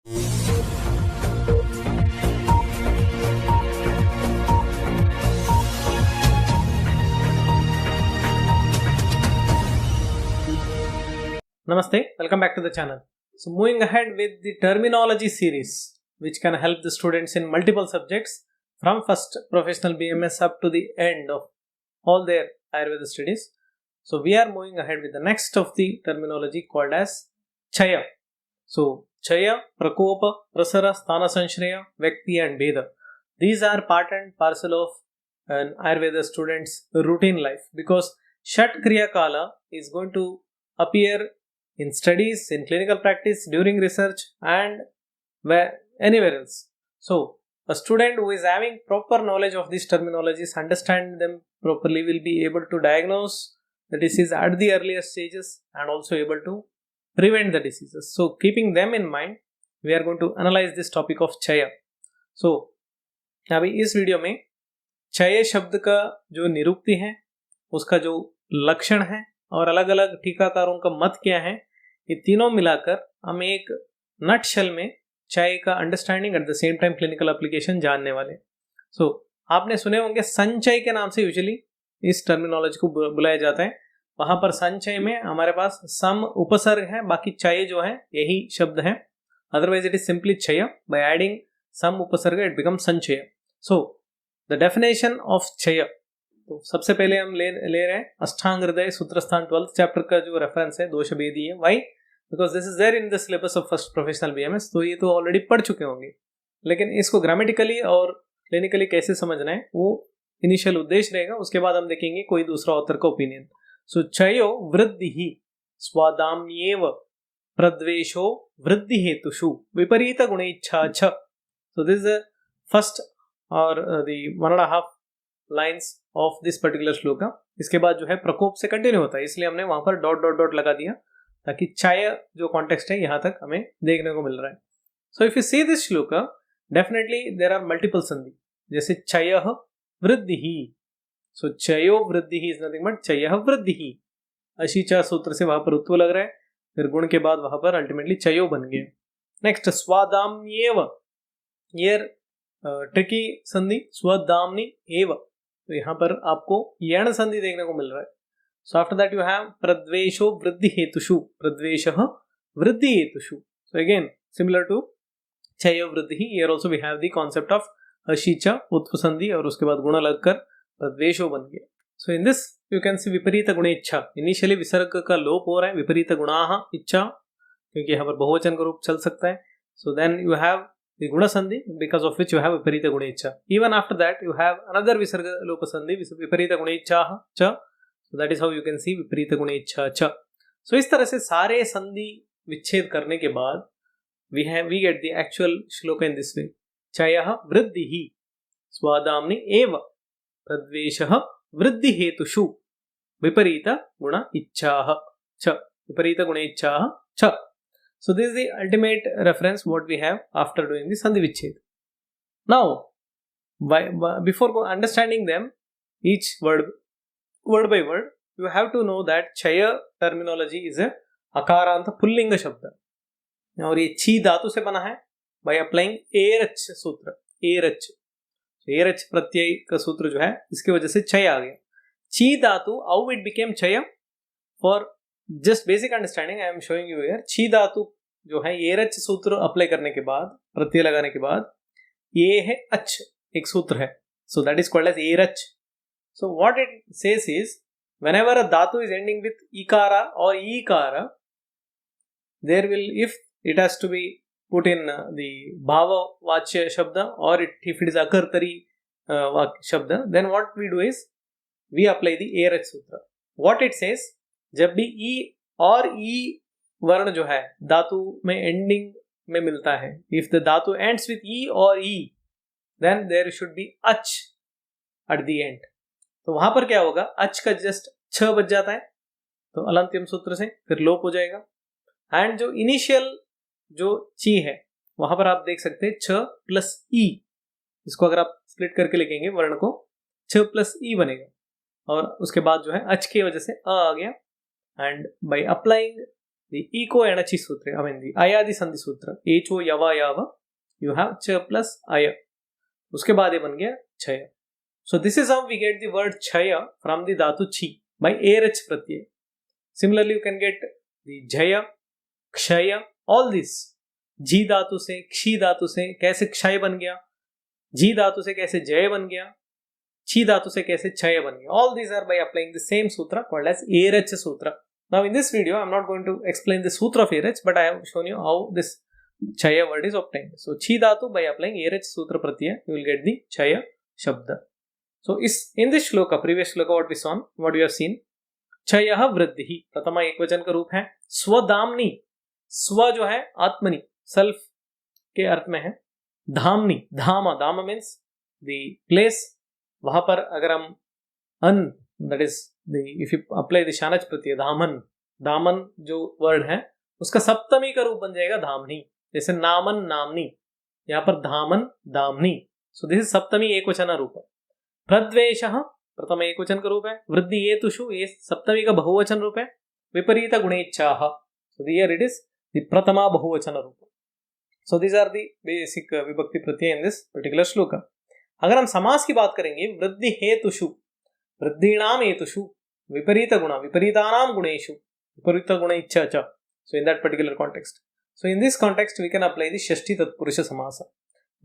Namaste, welcome back to the channel. So moving ahead with the terminology series, which can help the students in multiple subjects from first professional BMS up to the end of all their Ayurveda studies. So we are moving ahead with the next of the terminology called as Chaya. So Chaya, Prakopa, Prasara, Sthana Sanshraya, Vyakti and Bheda. These are part and parcel of an Ayurveda student's routine life, because Shat Kriya Kala is going to appear in studies, in clinical practice, during research and anywhere else. So a student who is having proper knowledge of these terminologies, understand them properly, will be able to diagnose the disease at the earlier stages and also able to prevent the diseases. So keeping them in mind, we are going to analyze this topic of Chaya. So अभी इस video में Chaya शब्द का जो निरुक्ति है, उसका जो लक्षण है और अलग अलग टीकाकारों का मत क्या है, ये तीनों मिलाकर हम एक नटशेल में चाय का understanding at the same time clinical application जानने वाले। सो आपने सुने होंगे संचय के नाम से यूजुअली इस टर्मिनोलॉजी को बुलाया जाता है। वहां पर संचय में हमारे पास सम उपसर्ग है, बाकी चाय जो है यही शब्द है। अदरवाइज इट इज सिंपली चय, बाय एडिंग सम उपसर्ग इट बिकम संचय। सो द डेफिनेशन ऑफ चय, तो सबसे पहले हम ले रहे हैं अष्टांग हृदय सूत्रस्थान 12th चैप्टर का जो रेफरेंस है, दोष भेदी है। Why? Because this is there in the syllabus of first professional BMS, तो ये तो ऑलरेडी पढ़ चुके होंगे, लेकिन इसको ग्रामेटिकली और क्लिनिकली कैसे समझना है वो इनिशियल उद्देश्य रहेगा। उसके बाद हम देखेंगे कोई दूसरा ऑथर का ओपिनियन। सो चयो वृद्धि स्वादाम्येव प्रद्वेषो वृद्धि हेतुषु विपरीत गुणेच्छा छ। सो दिस इज फर्स्ट और the 1.5 lines of this particular shloka. इसके बाद जो है प्रकोप से कंटिन्यू होता है, इसलिए हमने वहां पर डॉट डॉट डॉट लगा दिया ताकि चाय जो कॉन्टेक्स्ट है यहां तक हमें देखने को मिल रहा है। So if you see this shloka, definitely there are multiple sandhi, जैसे चयः वृद्धिः। सो चयो वृद्धिः इज नथिंग बट चयः वृद्धिः। अशीचा सूत्र से वहां पर उत्व लग रहा है, फिर गुण के बाद वहां पर अल्टीमेटली चयो बन गया। नेक्स्ट स्वादाम्येव, हियर ट्रिकी संधि स्वदाम्नि एव, तो यहाँ पर आपको यण संधि देखने को मिल रहा है। So after that you have प्रद्वेषो वृद्धि हेतुषु, प्रद्वेषः वृद्धि हेतुषु। सो अगेन सिमिलर टू चय वृद्धि, here also we have the concept of अशीचा उत्व संधि और उसके बाद गुण लगकर प्रद्वेषो बन गया। So in this you can see विपरीत गुणेच्छा, इनिशियली विसर्ग का लोप हो रहा है, विपरीत गुणाः इच्छा, क्योंकि यहाँ पर बहुवचन का रूप चल सकता है। So then you have the guna sandhi, because of which you have viparita gunecha. Even after that you have another visarga lopa sandhi, viparita gunecha cha. So that is how you can see viparita gunecha cha. So इस तरह से सारे संधि विच्छेद करने के बाद we get the actual shloka in this way. चयः वृद्धिः स्वादाम्नि एव प्रद्वेषः वृद्धि हेतुषु विपरीत गुण इच्छाः च, विपरीत गुणेच्छाः च. So this is the ultimate reference what we have after doing the sandhi vichhed. Now, before understanding them, each word by word, you have to know that chaya terminology is a akaranta pullinga shabda. और ये छी धातु से बना है by applying Erach सूत्र, एरच। एरच प्रत्यय का सूत्र जो है इसकी वजह से चय आ गया। छी धातु how it became chaya, for just basic understanding I am showing you here. छी धातु जो है एरच सूत्र अप्लाई करने के बाद, प्रत्यय लगाने के बाद, ये है अच एक सूत्र है, so that is called as एरच। So what it says is whenever a धातु इज एंडिंग विथ इकारा और ईकारा, there will, if it has to be put in the भाववाच्य शब्द और इफ इट इज अकर्तरी शब्द, then what we do is we apply the एरच सूत्र। व्हाट इट सेज, जब भी ई और ई वर्ण जो है धातु में एंडिंग में मिलता है, इफ द धातु एंड्स विथ ई और ई, देन देयर शुड बी अच एट द एंड। तो वहां पर क्या होगा, अच का जस्ट छ बच जाता है, तो अलंत्यम सूत्र से फिर लोप हो जाएगा। एंड जो इनिशियल जो ची है वहां पर आप देख सकते हैं छ प्लस ई, इसको अगर आप स्प्लिट करके लिखेंगे वर्ण को, छ प्लस ई बनेगा, और उसके बाद जो है अच की वजह से अ आ गया। And by applying the eco enachi sutra, I mean the ayadi sandhi sutra, echo yava yava, you have ch plus aya, uske baad ye ban gaya chaya. So this is how we get the word chaya from the dhatu chi by erach pratyay. Similarly, you can get the jaya, kshaya, all this. जी धातु से क्षी धातु से कैसे क्षय बन गया, जी धातु से कैसे जय बन गया, छी धातु से कैसे क्षय बन गया. All these are by applying the same sutra called as erach sutra. Now in this video I am not going to explain the sutra of erach, but I have shown you how this chaya word is obtained. So chi dhatu, by applying erach sutra pratyaya, you will get the chaya shabda. So in this shloka, previous shloka what we have seen, chayah वृद्धि प्रथमा एक वचन का रूप है. स्वदाम्नि, स्व जो है आत्मनि, सेल्फ के अर्थ में है. धामनी, धामा, धामा मीन्स द प्लेस. वहां पर अगर हम अन, that is the, if you apply the शानच प्रत्यय, धामन, दामन जो वर्ड है उसका सप्तमी का रूप बन जाएगा धामनी. जैसे नामन नामनी, यहाँ पर धामन दामनी. सो दिस इज सप्तमी एक वचन रूप है. प्रद्वेषः प्रथम एक वचन का रूप है. वृद्धि हेतुषु, ये सप्तमी का बहुवचन रूप है. विपरीत गुणेच्छाः, so here it is the प्रथमा बहुवचन रूप. So these are the basic विभक्ति प्रत्यय इन दिस पर्टिकुलर श्लोक. अगर हम समास की बात करेंगे, वृद्धि हेतुषु, वृद्धीणाम हेतुषु, विपरीत गुण, विपरीतानाम गुणेषु, विपरीत गुणेच्छा च. So in that particular context, so in this context we can apply the षष्ठी तत्पुरुष समास.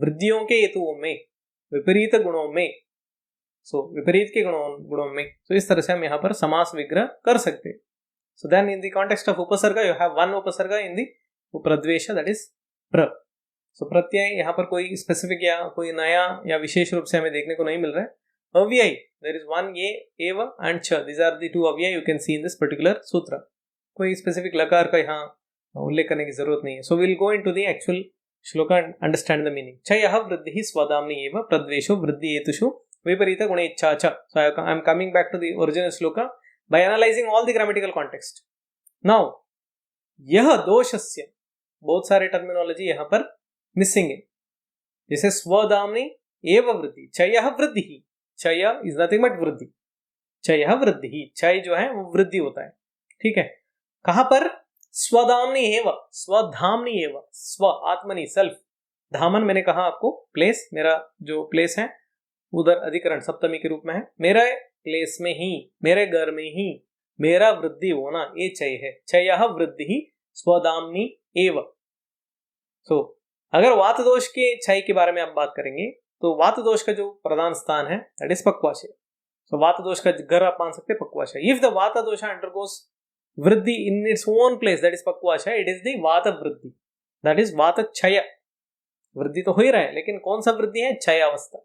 वृद्धियों के हेतुओं में, विपरीत गुणों में, सो विपरीत के गुणों में. तो इस तरह से हम यहाँ पर समास विग्रह कर सकते हैं. So then in the context of upasarga you have one upasarga in the pradvesha, that is pra. So प्रत्यय यहाँ पर कोई स्पेसिफिक या कोई नया या विशेष रूप से हमें देखने को नहीं मिल रहा है. अव्यय, देयर इज वन ये, एव एंड च, दीज आर द टू अव्यय you can see in this particular सूत्र. कोई स्पेसिफिक लकार का यहाँ उल्लेख करने की जरूरत नहीं है. So will go into the actual श्लोक एंड अंडरस्टैंड द मीनिंग. चयः वृद्धिः स्वदाम्नि एव, प्रद्वेषो वृद्धि हेतुषु, विपरीत गुणेच्छा च. So I am coming back to the original श्लोक by analyzing all the grammatical context. Now यह दोषस्य, बहुत सारे टर्मिनोलॉजी यहाँ पर मिसिंग है. जैसे स्वदाम्नि एव वृद्धि, चयः वृद्धि, चय इज नथिंग बट वृद्धि, चयः वृद्धि, चय जो है वो वृद्धि होता है. ठीक है, कहां पर? स्वदाम्नि एव, स्वधाम्नि एव, स्व आत्मनि सेल्फ. धामन मैंने कहा आपको प्लेस, मेरा जो प्लेस है उधर अधिकरण सप्तमी के रूप में है. मेरे प्लेस में ही, मेरे घर में ही मेरा वृद्धि होना, ये चय है. चयः वृद्धि स्वदाम्नि एव. सो अगर वात दोष के चय के बारे में आप बात करेंगे तो वात दोष का जो प्रधान स्थान है दैट इज पक्वाशय. सो वात दोष का घर आप मान सकते हैं पक्वाशय. इफ द वात दोष अंडरगोस वृद्धि in its own place, that is पक्वाशय, इट इज द वात वृद्धि, दैट इज वात क्षय. वृद्धि तो हो ही रहा है, लेकिन कौन सा वृद्धि है? क्षय अवस्था.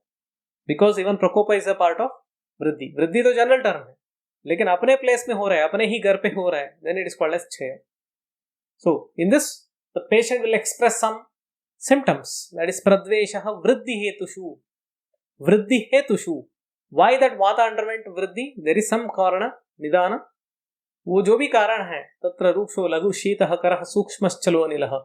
बिकॉज इवन प्रकोप इज अ पार्ट ऑफ वृद्धि. वृद्धि तो जनरल टर्म है, लेकिन अपने प्लेस में हो रहा है, अपने ही घर पे हो रहा है, then it is called as क्षय. So in this the patient will express some symptoms, that is प्रद्वेषः वृद्धि हेतुषु, वृद्धि हेतुषु. व्हाई दैट वाता अंडरवेंट वृद्धि? देयर इज सम कारण निदान. वो जो भी कारण है, तत्र रूक्षो लघु शीतः करः सूक्ष्मश्चलो अनिलः,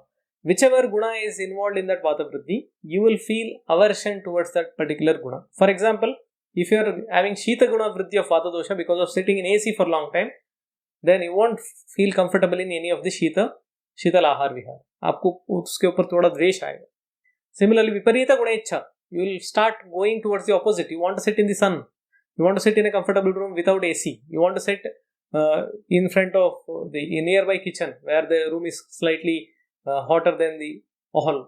whichever guna is involved in that vata vriddhi, you will feel aversion towards that particular guna. For example, if you are having shita guna vriddhi of vata dosha because of sitting in AC for long time, then you won't feel comfortable in any of the शीतल आहार विहार. आपको उसके ऊपर थोड़ा द्वेष आएगा. Similarly, viparita gunecha, you will start going towards the opposite. You want to sit in the sun, you want to sit in a comfortable room without AC, you want to sit in front of the nearby kitchen where the room is slightly hotter than the hall.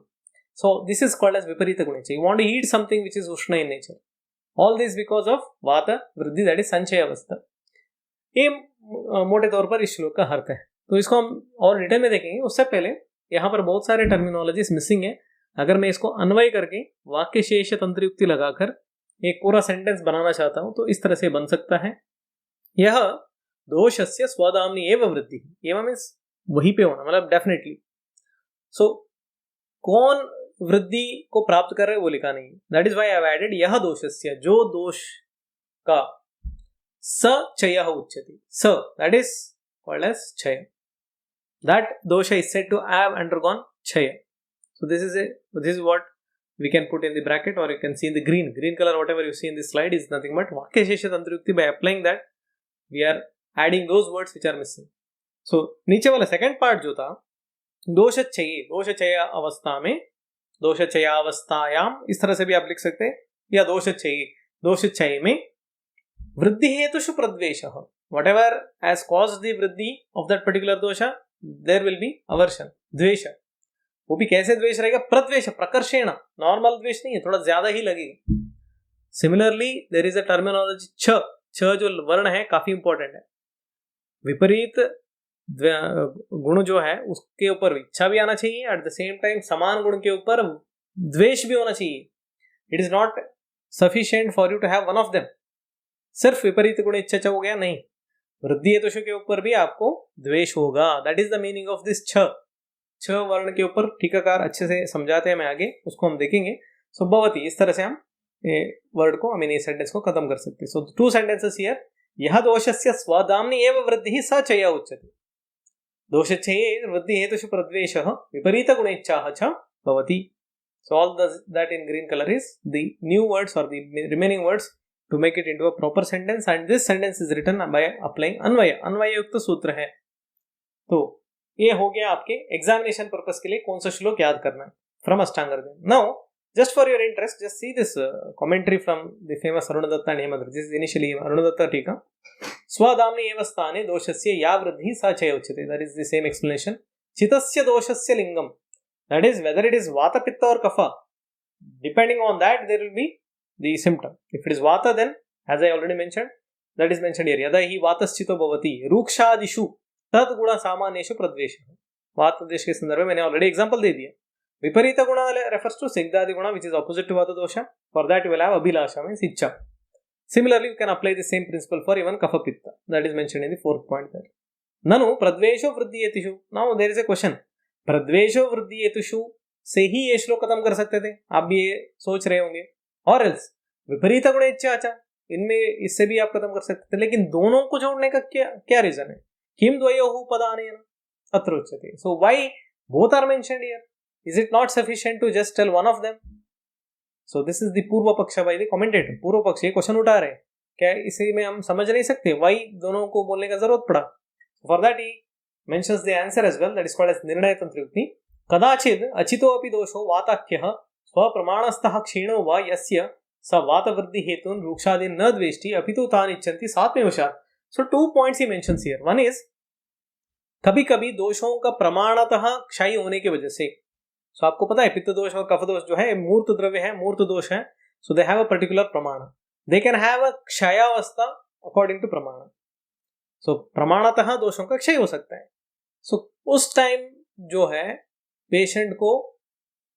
So this is called as viparita gunecha. You want to eat something which is ushna in nature. All this because of vata vriddhi, that is sanchaya अवस्था. ये मोटे तौर पर इस श्लोक का अर्थ है. तो इसको हम और डिटेल में देखेंगे. उससे पहले यहाँ पर बहुत सारे टर्मिनोलॉजीज मिसिंग है. अगर मैं इसको अन्वय करके वाक्य शेष तंत्रयुक्ति लगाकर एक पूरा सेंटेंस बनाना चाहता हूँ तो इस तरह से बन सकता है. यह दोषस्य स्वदाम्नि एव वृद्धि, एवं मीन्स वहीं पे होना, मतलब डेफिनेटली. सो कौन वृद्धि को प्राप्त कर रहे वो लिखा नहीं. That is why I have added यह दोषस्य, जो दोष का. स क्षयः उच्यते, स दैट इज कॉल्ड एज क्षय. दैट दोष is said to have undergone क्षय. So this is what we can put in the bracket, और you can see in the green colour whatever you see in this slide is nothing but वाक्य शेष तंत्रयुक्ति. By applying that we are adding those words which are missing. सो नीचे वाला second part जो था, दोषचयी, दोषचय अवस्था में, दोषचयावस्थायाम, इस तरह से भी आप लिख सकते हैं, या दोषचयी, दोषचय में वृद्धि हेतुषु प्रद्वेषः, whatever has caused the वृद्धि of that particular दोष, there will be aversion, द्वेष। वो भी कैसे द्वेष रहेगा? प्रद्वेष, प्रकर्षेण, नॉर्मल द्वेष नहीं है, थोड़ा ज्यादा ही लगेगा। Similarly there is a terminology छ, छ जो वर्ण है काफी इंपॉर्टेंट है। विपरीत गुण जो है उसके ऊपर इच्छा भी आना चाहिए, एट द सेम टाइम समान गुण के ऊपर द्वेष भी होना चाहिए। It is not sufficient for you to have one of them. सिर्फ विपरीत गुण इच्छा हो गया नहीं, वृद्धि हेतुषु के ऊपर भी आपको द्वेष होगा। That is the meaning of this छ। छ वर्ण के ऊपर टीकाकार अच्छे से समझाते हैं, मैं आगे उसको हम देखेंगे। सो भवति, इस तरह से हम वर्ड को, आई मीन ये सेंटेंस को खत्म कर सकते हैं। सो 2 सेंटेंसेस हियर। यह दोषस्य स्वदाम्नि एव वृद्धिः स चय उच्यते। दोषचये वृद्धि हेतुषु प्रद्वेषः विपरीत गुणेच्छाः च भवति। So all that in green color is the new words or the remaining words to make it into a proper sentence, and this sentence is written by applying अन्वय, अन्वय युक्त सूत्र है। तो ये हो गया आपके एग्जामिनेशन पर्पस के लिए कौन सा श्लोक याद करना है फ्रॉम अष्टांग हृदय। Now just for your interest, just see this commentary from the famous Arunadatta Nemadhara. This is initially Arunadatta Tika. Swadamni eva sthane doshasya ya vruddhi sa chaya uchyate. That is the same explanation. Chitasya doshasya lingam. That is whether it is vata, pitta or kapha. Depending on that, there will be the symptom. If it is vata, then as I already mentioned, that is mentioned here. Yada hi vataschito bhavati. Rukshadishu tad guna samanyeshu pradvesha. Vata desh के संदर्भ में मैंने already example दे दिया। विपरीत गुण refers to सिग्धादि गुण, which is opposite to vata dosha. For that you will have abhilasha, means इच्छा. Similarly, you can apply the same principle for even kapha pitta. That is mentioned in the 4th point there. Nanu pradvesho vriddhi hetushu. Now there is a question. प्रद्वेषो वृद्धि हेतुषु से ही ये श्लोक खत्म कर सकते थे, आप भी ये सोच रहे होंगे। और एल्स विपरीत गुण इच्छा, अच्छा इनमें इससे भी आप खत्म कर सकते थे, लेकिन दोनों को जोड़ने का क्या रीजन है? किम द्वयोः पदानेन अत्र उच्यते। So why both are mentioned here? Is it not sufficient to just tell one of them? So this is the purva paksha by the commentator. पूर्व पक्ष ये क्वेश्चन उठा रहे हैं, क्या इसी में हम समझ नहीं सकते व्हाई दोनों को बोलने का जरूरत पड़ा? For that he mentions the answer as well, that is called as निर्णय तंत्र युक्ति। कदाचिद अचितो अपि दोषो वाताख्यः स्वप्रमाणस्थः क्षीणो वा यस्य स वातवृद्धि हेतुन रूक्षादि न द्वेष्टि अपितु तान् इच्छन्ति सात्म्यवशात्। सो 2 points he mentions here. One is कभी कभी दोषों का प्रमाणतः क्षय होने की वजह से, सो आपको पता है पित्त दोष और कफ दोष जो है मूर्त द्रव्य है, मूर्त दोष है, सो दे हैव अ पर्टिकुलर प्रमाण, दे कैन हैव अ क्षयावस्था अकॉर्डिंग टू प्रमाण। सो प्रमाणतः दोषों का क्षय हो सकता है। सो उस टाइम जो है पेशेंट को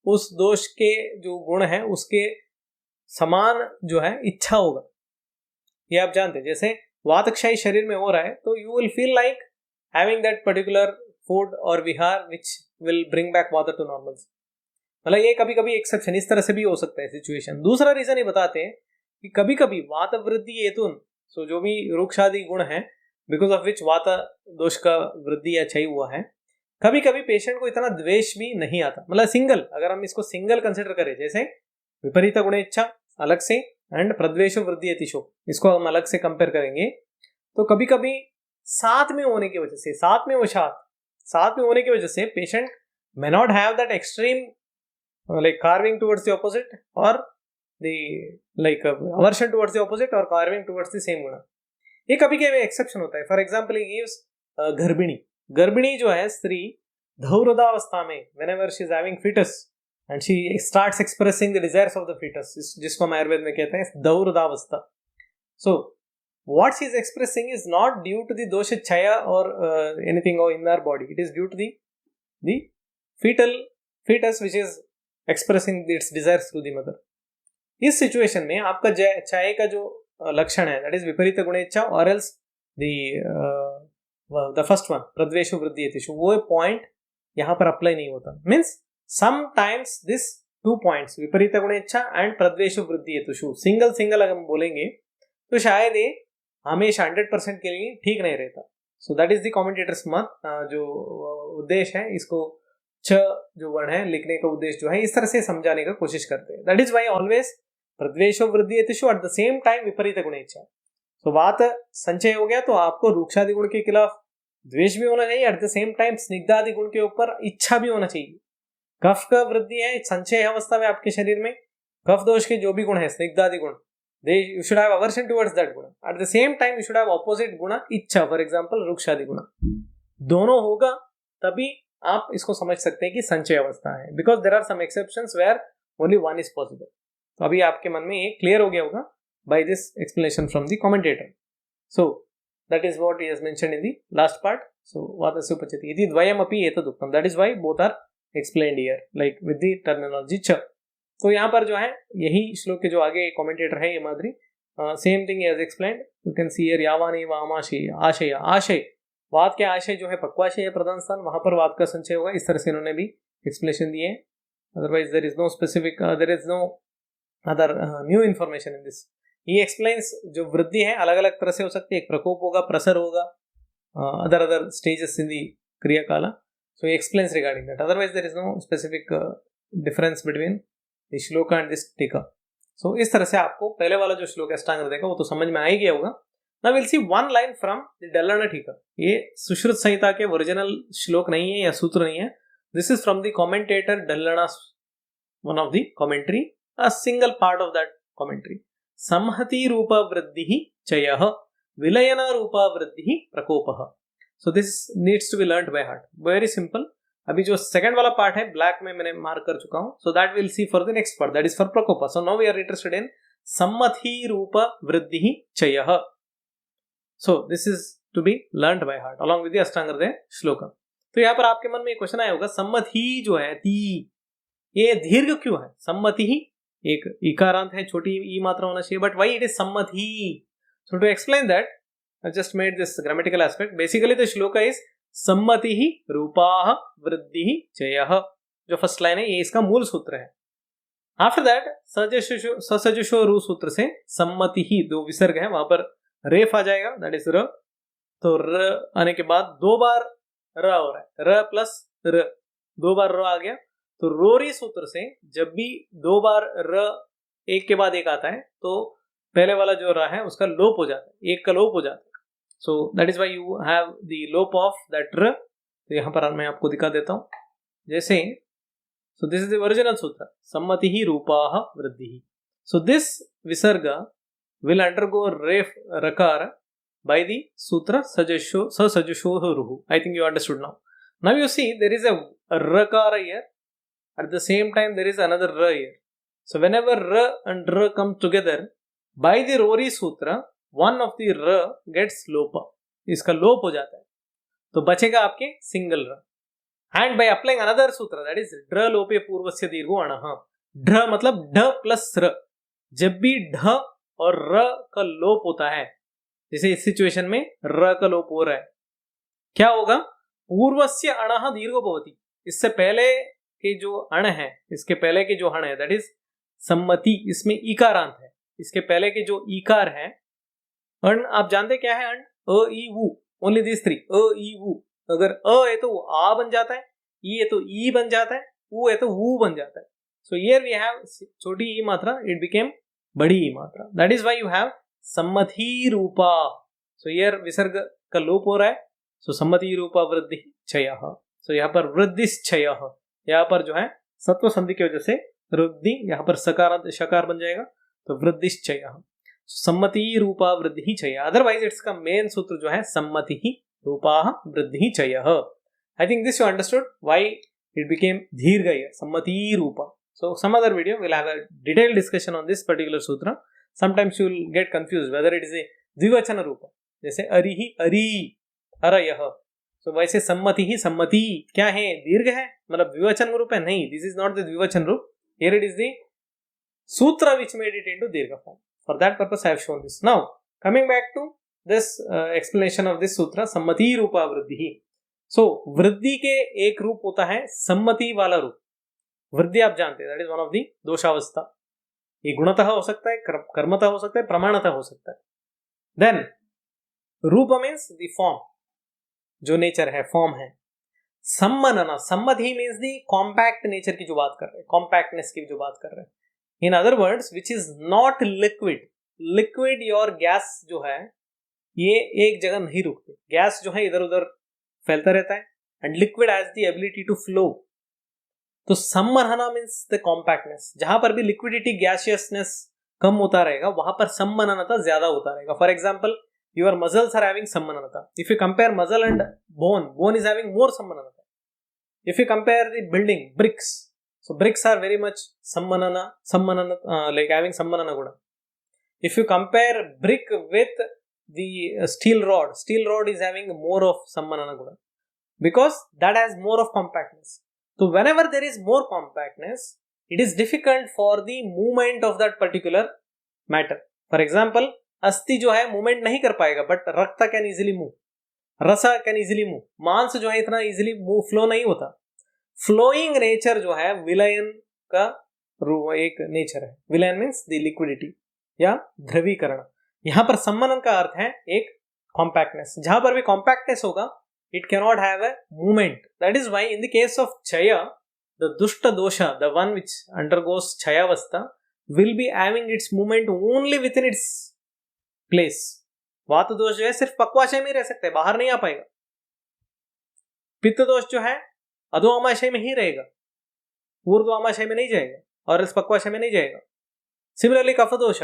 उस दोष के जो गुण है उसके समान जो है इच्छा होगा, ये आप जानते हैं। जैसे वातक्षय शरीर में हो रहा है तो you will feel like having that particular food और विहार which will bring back water to normal. मतलब ये कभी कभी एक्सेप्शन इस तरह से भी हो सकता है सिचुएशन। दूसरा रीजन ये बताते हैं कि कभी कभी वात वृद्धि हेतुन, सो जो भी रूक्षादि गुण है बिकॉज ऑफ विच वाता दोष का वृद्धि या क्षय हुआ है, कभी कभी पेशेंट को इतना द्वेष भी नहीं आता। मतलब सिंगल, अगर हम इसको सिंगल कंसिडर करें, जैसे विपरीत गुण इच्छा अलग से एंड प्रद्वेषो वृद्धि हेतुषु, इसको हम अलग से कंपेयर करेंगे, तो कभी कभी साथ में होने की वजह से, साथ में होने की वजह से patient may not have that extreme like carving towards the opposite or the like aversion towards the opposite or carving towards the same guna. ये कभी कभी एक्सेप्शन होता है। फॉर एग्जाम्पल ही गिव्स गर्भिणी जो है स्त्री धौरदावस्था में, whenever she is having fetus and she starts expressing the desires of the fetus, जिसको हम आयुर्वेद में कहते हैं धौरदावस्था। So what she is expressing is not due to the dosha chaya or anything in our body. It is due to the fetus which is expressing its desires through the mother. इस situation में आपका चाय का जो लक्षण है that is विपरीत गुणेच्छा और एल्स द फर्स्ट वन प्रद्वेषो वृद्धि हेतुषु, वो पॉइंट यहाँ पर अप्लाई नहीं होता। मीन्स समटाइम्स दिस 2 points विपरीत गुणेच्छा एंड प्रद्वेषो वृद्धि हेतुषु सिंगल अगर हम बोलेंगे तो शायद ये हमेशा 100% के लिए ठीक नहीं रहता। सो दैट इज द कमेंटेटर्स मत, जो उद्देश्य है इसको छ जो वर्ण है लिखने का उद्देश्य जो है इस तरह से समझाने का कोशिश करते हैं। दैट इज वाई ऑलवेज प्रद्वेषो वृद्धि हेतुषु एट द सेम टाइम विपरीत गुण इच्छा। तो बात संचय हो गया तो आपको रूक्षादि गुण के खिलाफ द्वेष भी होना चाहिए, एट द सेम टाइम स्निग्धादि गुण के ऊपर इच्छा भी होना चाहिए। कफ का वृद्धि है संचय अवस्था में आपके शरीर में, कफ दोष के जो भी गुण है स्निग्धादि गुण, you should have aversion towards that guna. At the same time, you should have opposite guna, इच्छा, for example, रुक्षादि गुना। दोनों होगा तभी आप इसको समझ सकते हैं कि संचय अवस्था है, because there are some exceptions where only one is possible. तो अभी आपके मन में ये क्लियर हो गया होगा by this explanation from the commentator. So that is what he has mentioned in the last part. So vatasya upachati iti dvayam api etaduktam. That is why both are explained here, like with the terminology cha. तो यहाँ पर जो है यही श्लोक के जो आगे कमेंटेटर है ये Madhuri, same thing as explained, you can see here यावानी वामाशय आशय, आशय वाद के आशय जो है पक्वाशय है प्रधान स्थान, वहां पर वाद का संचय होगा। इस तरह से इन्होंने भी एक्सप्लेनेशन दिए हैं। Otherwise there is no specific, there is no other new information in this. ये एक्सप्लेन्स जो वृद्धि है अलग अलग तरह से हो सकती है, एक प्रकोप होगा, प्रसर होगा, अदर स्टेजेस इन दी क्रिया काला। सो ये explains regarding that, otherwise there is no specific difference between shloka and this tika. So इस तरह से आपको पहले वाला जो श्लोक है अष्टांग हृदय का वो तो समझ में आ ही गया होगा। Now will see one line from the Dalhana टीका। ये सुश्रुत संहिता के ओरिजिनल श्लोक नहीं है या सूत्र नहीं है, this is from the commentator Dalhana, one of the commentary, a single part of that commentary. संहति रूप वृद्धि चयः विलयन रूप वृद्धि प्रकोपः। So this needs to be learned by heart, very simple. अभी जो सेकंड वाला पार्ट है ब्लैक में मैंने मार्क कर चुका हूं, so that will see for the next part, that is for प्रकोप। So now we are interested in सम्मति रूप वृद्धि चयः। So this is to be learned by heart along with the Ashtanga Hridaya श्लोक। तो यहाँ पर आपके मन में एक क्वेश्चन आया होगा, सम्मति जो है ती, ये दीर्घ क्यों है? सम्मति ही एक इकारांत है, छोटी ई मात्रा होना चाहिए, बट व्हाई इट इज सम्मति? So to explain that I just made this grammatical aspect. Basically the shloka is सम्मति ही रूपाः वृद्धि चयः, जो फर्स्ट लाइन है ये इसका मूल सूत्र है। आफ्टर दैट ससजुषो रू सूत्र से सम्मति ही, दो विसर्ग है वहां पर रेफ आ जाएगा, दैट इज र। तो र आने के बाद दो बार र हो रहा है, र प्लस र, दो बार र आ गया। तो रोरी सूत्र से जब भी दो बार र एक के बाद एक आता है तो पहले वाला जो र है उसका लोप हो जाता है, एक का लोप हो जाता है। So that is why you have the lope of that r। तो यहाँ पर मैं आपको दिखा देता हूँ जैसे, so this is the original सूत्र, सम्मति ही रूपाः वृद्धि। So this visarga will undergo ref rakar by the sutra sasajusho ruhu। I think you understood now. Now you see there is a rakara here, at the same time there is another r here। So whenever r and r come together by the Rory sutra, one of the र gets lopa, इसका लोप हो जाता है, तो बचेगा आपके single र। And by applying another sutra, that is ड्र लोपे पूर्वस्य दीर्घो अणः। ढ मतलब ढ प्लस र, जब भी ढ और र का लोप होता है, जैसे इस सिचुएशन में र का लोप हो रहा है, क्या होगा? पूर्वस्य अणः दीर्घो भवति, इससे पहले के जो अण है, इसके पहले के जो अण है दैट इज सम्मति, इसमें इकारांत है, इसके पहले के जो इकार है अण, आप जानते क्या है अण? अ ई वु, ओनली दिस थ्री, अ ई वु। अगर अ है तो आ बन जाता है, ई है तो ई बन जाता है, उ है तो वु बन जाता है। सो हियर वी हैव छोटी ई मात्रा, इट बिकेम बड़ी ई मात्रा, that is why you have सम्मति रूपा। सो हियर विसर्ग का लोप हो रहा है, सो सम्मति रूपा वृद्धि क्षयः। सो यहाँ पर वृद्धिश्चयः, यहाँ पर जो है सत्व संधि की वजह से वृद्धि, यहाँ पर सकार शकार बन जाएगा, तो वृद्धिश्चयः, सम्मति रूपा वृद्धि चय। अदरवाइज इट्स का मेन सूत्र जो है सम्मति ही रूपा वृद्धि चय। I think this you understood why it became दीर्घ सम्मति रूपा। So some other video will have a detailed discussion on this particular sutra. Sometimes you will get confused whether it is a द्विवचन रूप, जैसे अरिहि अरि अरयः। सो वैसे सम्मति ही सम्मति क्या है? दीर्घ है, मतलब द्विवचन रूप है? नहीं, दिस इज नॉट द द्विवचन रूप, हियर इट इज द सूत्र व्हिच मेड इट इनटू दीर्घ form. For that purpose I have shown this. Now coming back to this explanation of this sutra, सम्मति रूपा वृद्धि। So वृद्धि के एक रूप होता है सम्मति वाला रूप। वृद्धि आप जानते हैं, that is one of the दोषावस्था। ये गुणतः हो सकता है, कर्मतः हो सकता है, प्रमाणतः हो सकता है। Then रूप means the form, जो नेचर है, फॉर्म है। सम्मनना, सम्मति means the compact नेचर की जो बात कर रहे हैं, कॉम्पैक्टनेस की जो बात कर रहे हैं। In other words, which is not liquid, liquid और गैस जो है ये एक जगह नहीं रुकते। गैस जो है इधर उधर फैलता रहता है, and liquid has the ability to flow. तो सममनना मीन्स द कॉम्पैक्टनेस. जहां पर भी लिक्विडिटी गैसियसनेस कम होता रहेगा वहां पर सममननता ज्यादा होता रहेगा. For example, your muscles are having sammananata. If you compare muscle and bone is having more sammananata. If you compare the building, bricks, so bricks are very much sammanana, like having sammanana guda. If you compare brick with the steel rod is having more of sammanana guda because that has more of compactness. So whenever there is more compactness, it is difficult for the movement of that particular matter. For example, अस्थि जो है movement नहीं कर पाएगा, but रक्त can easily move, रसा can easily move. मांस जो है इतना इजिली मूव फ्लो नहीं होता. फ्लोइंग नेचर जो है विलयन का एक नेचर है. विलयन मीन्स द लिक्विडिटी या द्रवीकरण. यहां पर सम्मनन का अर्थ है एक कॉम्पैक्टनेस. जहां पर भी कॉम्पैक्टनेस होगा it can not have a movement. That is why in the case of क्षय, द दुष्ट dosha, the one which undergoes क्षयावस्था, will be having its movement only with in its place. वात दोष जो है सिर्फ पक्वाशय में रह सकता है, बाहर नहीं आ पाएगा. पित्त दोष जो है अधो आमाशय में ही रहेगा, ऊर्ध्व आमाशय में नहीं जाएगा और इस पक्वाशय में नहीं जाएगा. सिमिलरली कफ दोष,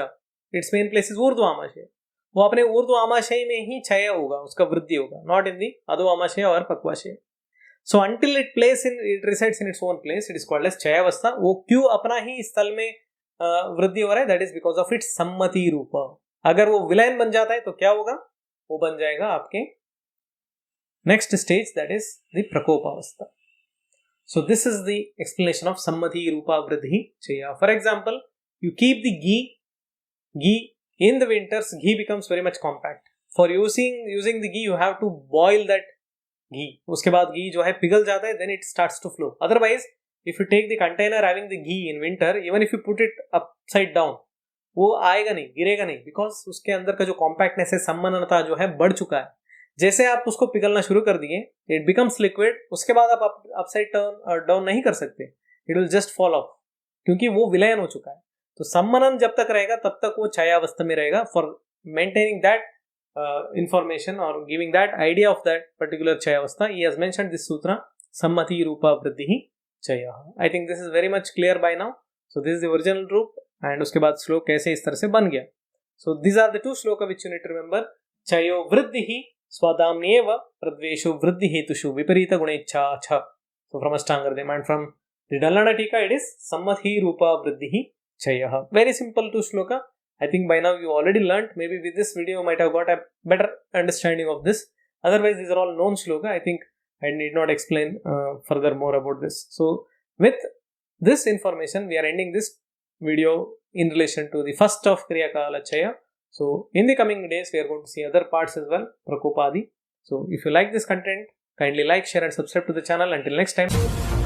इट्स मेन प्लेस इज ऊर्ध्व आमाशय. वो अपने ऊर्ध्व आमाशय में ही क्षय होगा, उसका वृद्धि होगा, नॉट इन दी अधो आमाशय और पक्वाशय. So until it resides in its own place, it is called as क्षयावस्था. वो क्यों अपना ही स्थल में वृद्धि हो रहा है? That is because of its सम्मति रूप. अगर वो विलयन बन जाता है तो क्या होगा? वो बन जाएगा आपके next stage, that is the प्रकोपावस्था. So this is the explanation of सम्मति रूपा वृद्धि क्षय. For example, you keep the ghee in the winters, ghee becomes very much compact. For using the ghee, you have to boil that ghee. उसके बाद घी जो है पिघल जाता है, then it starts to flow. Otherwise, if you take the container having the ghee in winter, even if you put it upside down, वो आएगा नहीं, गिरेगा नहीं, because उसके अंदर का जो compactness है, सम्मननता जो है बढ़ चुका है. जैसे आप उसको पिघलना शुरू कर दिए, it becomes liquid. उसके बाद आप upside down नहीं कर सकते, it will just fall off, क्योंकि वो विलयन हो चुका है. तो सम्मनन जब तक रहेगा तब तक वो क्षयावस्था में रहेगा. फॉर मेंटेनिंग दैट इंफॉर्मेशन और giving that idea of that particular क्षयावस्था, he has mentioned this sutra सम्मति रूपा वृद्धि क्षय. I think this is very much clear by now. So this is the original रूप एंड उसके बाद श्लोक कैसे इस तरह से बन गया. So this are the two shloka which you need to remember. क्षयो वृद्धि स्वदाम्येव प्रद्वेषो वृद्धि हेतुषु विपरीत गुणेच्छा छ. सो from Ashtanga Hridaya and from the Dalhana टीका इट इज सम्मति रूपा वृद्धि Chayah. Very simple to shloka. I think by now you already learnt. Maybe with this video you might have got a better understanding of this. Otherwise these are all known shloka. I think I need not explain further more about this. So with this information we are ending this video in relation to the first of Kriya Kala Chaya. So in the coming days we are going to see other parts as well, Prakopadi. So if you like this content, kindly like, share and subscribe to the channel. Until next time.